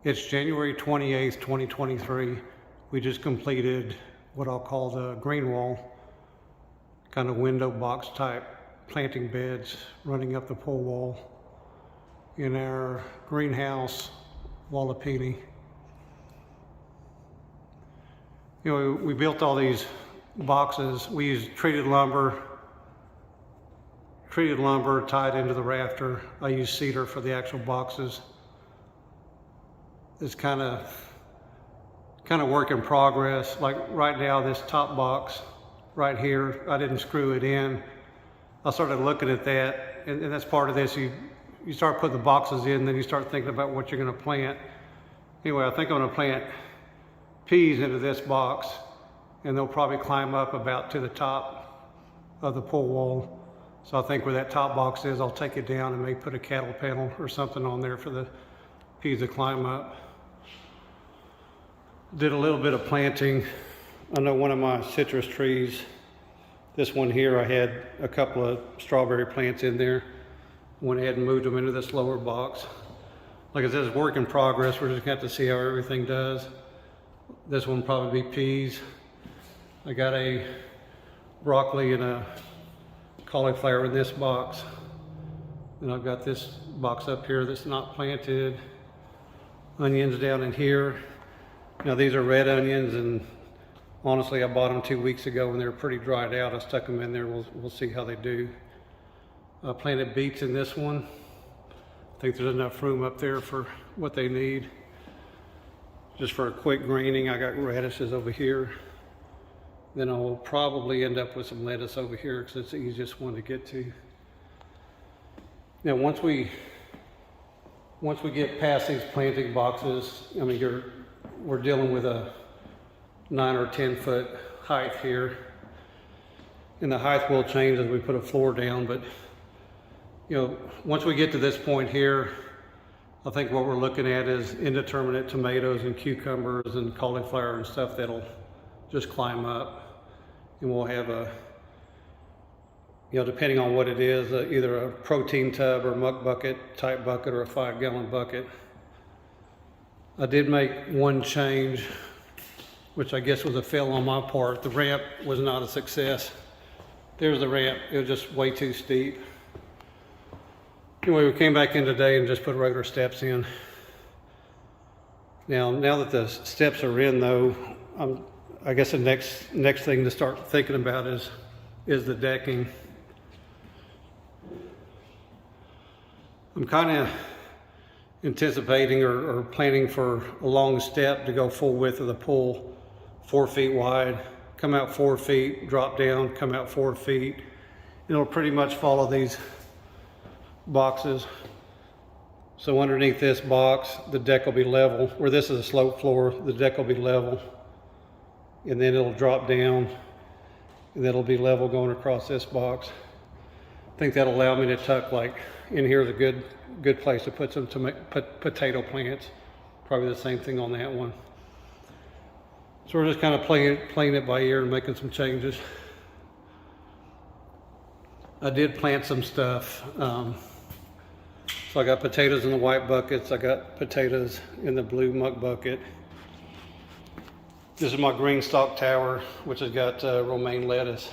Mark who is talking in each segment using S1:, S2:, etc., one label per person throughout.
S1: It's January 28th, 2023. We just completed what I'll call the green wall, kind of window box type planting beds running up the pole wall in our greenhouse, walipini. You know, we built all these boxes. We used treated lumber tied into the rafter. I use cedar for the actual boxes. It's kind of work in progress. Like right now, this top box right here, I didn't screw it in. I started looking at that, and that's part of this. You start putting the boxes in, then you start thinking about what you're going to plant. Anyway, I think I'm going to plant peas into this box, and they'll probably climb up about to the top of the pole wall. So I think where that top box is, I'll take it down and maybe put a cattle panel or something on there for the peas to climb up. Did a little bit of planting. I know one of my citrus trees, this one here, I had a couple of strawberry plants in there. Went ahead and moved them into this lower box. Like I said, it's work in progress. We're just going to have to see how everything does. This one will probably be peas. I got a broccoli and a cauliflower in this box. And I've got this box up here that's not planted. Onions down in here. Now these are red onions, and honestly I bought them 2 weeks ago and they're pretty dried out. I stuck them in there. We'll see how they do. I planted beets in this one. I think there's enough room up there for what they need. Just for a quick greening, I got radishes over here. Then I'll probably end up with some lettuce over here because it's the easiest one to get to. Now once we get past these planting boxes, I mean we're dealing with a 9 or 10 foot height here. And the height will change as we put a floor down, but you know, once we get to this point here, I think what we're looking at is indeterminate tomatoes and cucumbers and cauliflower and stuff that'll just climb up. And we'll have a, you know, depending on what it is, either a protein tub or muck bucket type bucket or a 5-gallon bucket. I did make one change, which I guess was a fail on my part. The ramp was not a success. There's the ramp. It was just way too steep. Anyway, we came back in today and just put regular steps in. Now that the steps are in though, I guess the next thing to start thinking about is the decking. I'm kind of anticipating or planning for a long step to go full width of the pool, 4 feet wide, come out 4 feet, drop down, come out 4 feet. It'll pretty much follow these boxes. So underneath this box, the deck will be level. Where this is a slope floor, the deck will be level. And then it'll drop down, and that'll be level going across this box. I think that'll allow me to tuck, like, in here is a good place to put some potato plants. Probably the same thing on that one. So we're just kind of playing it by ear and making some changes. I did plant some stuff. So I got potatoes in the white buckets. I got potatoes in the blue muck bucket. This is my green stalk tower, which has got romaine lettuce.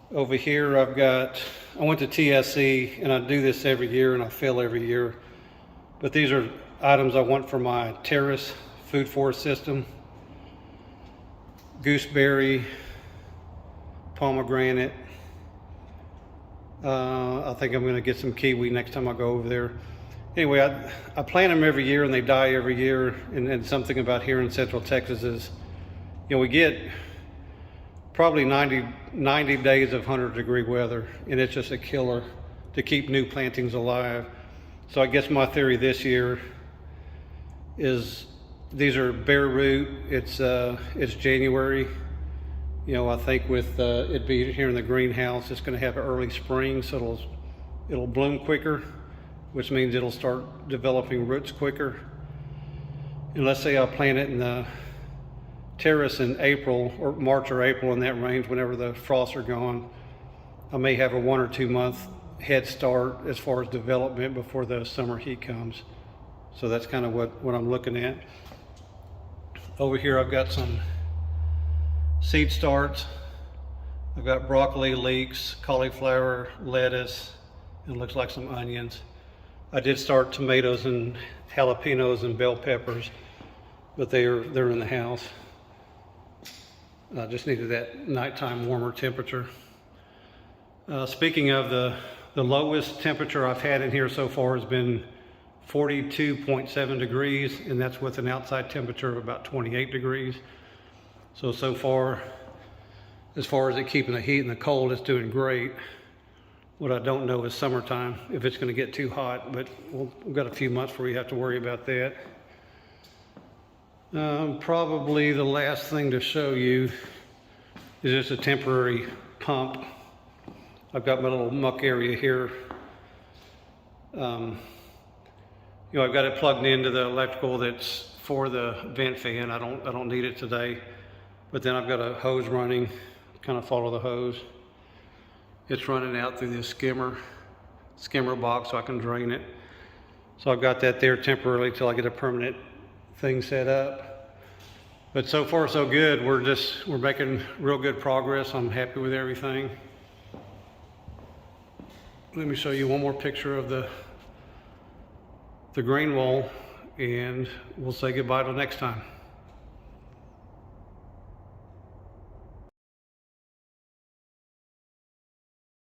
S1: Over here I went to TSC, and I do this every year and I fail every year. But these are items I want for my terrace food forest system. Gooseberry, pomegranate. I think I'm gonna get some kiwi next time I go over there. Anyway, I plant them every year and they die every year. And something about here in Central Texas is, you know, we get probably 90 days of 100-degree weather, and it's just a killer to keep new plantings alive. So I guess my theory this year is these are bare root. It's January. You know, I think with it being here in the greenhouse, it's going to have an early spring, so it'll bloom quicker, which means it'll start developing roots quicker. And let's say I plant it in the terrace in April, or March or April, in that range, whenever the frosts are gone. I may have a 1 or 2 month head start as far as development before the summer heat comes. So that's kind of what I'm looking at. Over here I've got some seed starts. I've got broccoli, leeks, cauliflower, lettuce, and it looks like some onions. I did start tomatoes and jalapenos and bell peppers, but they're in the house. I just needed that nighttime warmer temperature. Speaking of the lowest temperature I've had in here so far has been 42.7 degrees, and that's with an outside temperature of about 28 degrees. So far, as far as it keeping the heat and the cold, it's doing great. What I don't know is summertime, if it's going to get too hot, but we've got a few months where we have to worry about that. Probably the last thing to show you is just a temporary pump. I've got my little muck area here. You know, I've got it plugged into the electrical that's for the vent fan. I don't need it today. But then I've got a hose running, kind of follow the hose. It's running out through this skimmer box so I can drain it. So I've got that there temporarily till I get a permanent thing set up. But so far so good. We're making real good progress. I'm happy with everything. Let me show you one more picture of the grain wall, and we'll say goodbye till next time.